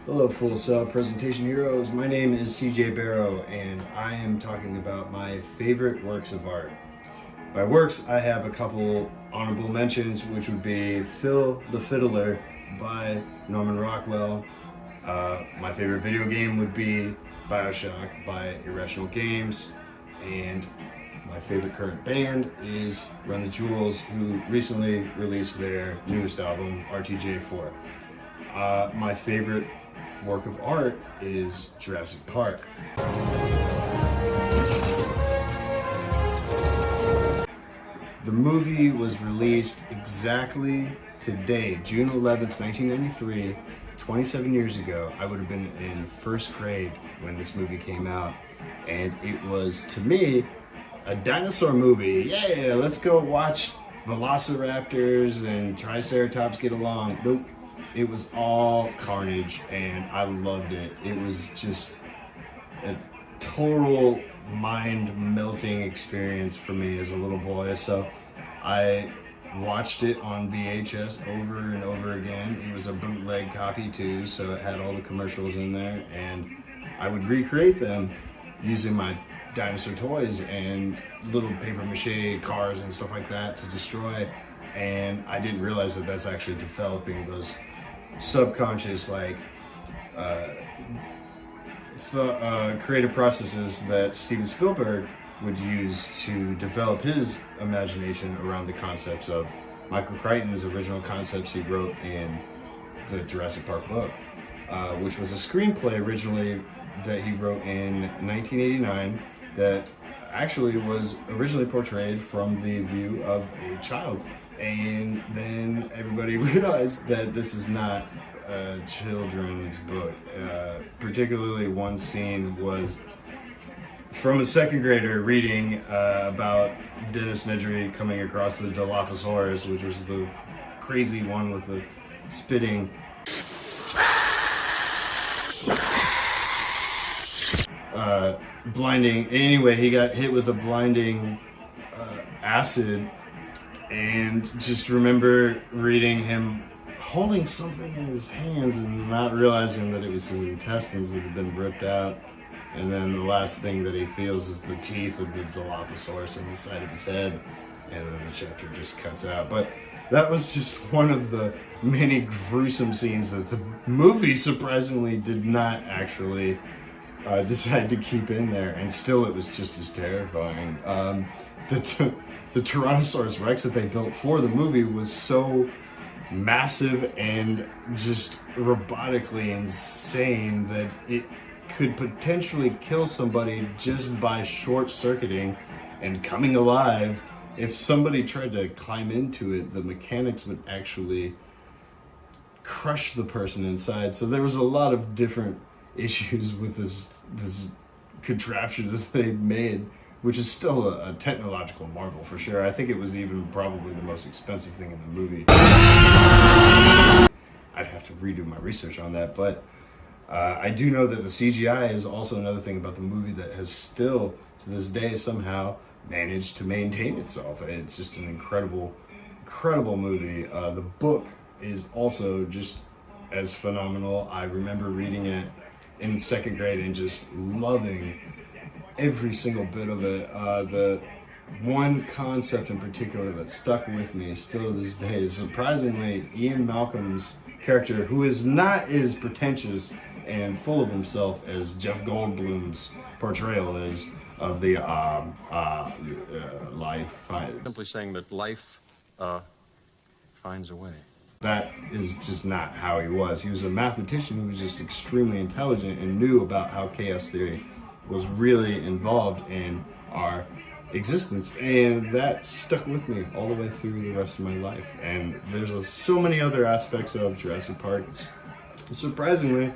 Hello, Full Cell Presentation Heroes. My name is CJ Barrow, and I am talking about my favorite works of art. By works, I have a couple honorable mentions, which would be Phil the Fiddler by Norman Rockwell. My favorite video game would be Bioshock by Irrational Games. And my favorite current band is Run the Jewels, who recently released their newest album, RTJ4. My favorite work of art is Jurassic Park. The movie was released exactly today, June 11th, 1993, 27 years ago. I would have been in first grade when this movie came out, and it was, to me, a dinosaur movie. Yeah, let's go watch velociraptors and triceratops get along. Nope. It was all carnage, and I loved it. It was just a total mind-melting experience for me as a little boy. So I watched it on VHS over and over again. It was a bootleg copy too, so it had all the commercials in there, and I would recreate them using my dinosaur toys and little paper mache cars and stuff like that to destroy. And I didn't realize that that's actually developing those subconscious creative processes that Steven Spielberg would use to develop his imagination around the concepts of Michael Crichton's original concepts he wrote in the Jurassic Park book, which was a screenplay originally that he wrote in 1989 that actually was originally portrayed from the view of a child. And then everybody realized that this is not a children's book. Particularly one scene was from a second grader reading about Dennis Nedry coming across the Dilophosaurus, which was the crazy one with the spitting blinding. Anyway, he got hit with a blinding acid. And just remember reading him holding something in his hands and not realizing that it was his intestines that had been ripped out. And then the last thing that he feels is the teeth of the Dilophosaurus in the side of his head. And then the chapter just cuts out. But that was just one of the many gruesome scenes that the movie surprisingly did not actually decide to keep in there. And still it was just as terrifying. The Tyrannosaurus Rex that they built for the movie was so massive and just robotically insane that it could potentially kill somebody just by short-circuiting and coming alive. If somebody tried to climb into it, the mechanics would actually crush the person inside. So there was a lot of different issues with this contraption that they made, which is still a technological marvel for sure. I think it was even probably the most expensive thing in the movie. I'd have to redo my research on that, but I do know that the CGI is also another thing about the movie that has still, to this day, somehow managed to maintain itself. It's just an incredible, incredible movie. The book is also just as phenomenal. I remember reading it in second grade and just loving every single bit of it. The one concept in particular that stuck with me still to this day is, surprisingly, Ian Malcolm's character, who is not as pretentious and full of himself as Jeff Goldblum's portrayal is of the life. Simply saying that life finds a way. That is just not how he was. He was a mathematician who was just extremely intelligent and knew about how chaos theory was really involved in our existence, and that stuck with me all the way through the rest of my life. And there's so many other aspects of Jurassic Park that, surprisingly,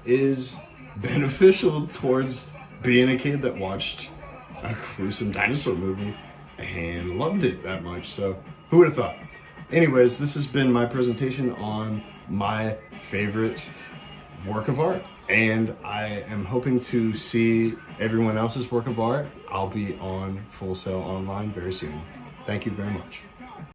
is beneficial towards being a kid that watched a gruesome dinosaur movie and loved it that much. So who would have thought? Anyways, this has been my presentation on my favorite work of art, and I am hoping to see everyone else's work of art. I'll be on Full Sail Online very soon. Thank you very much.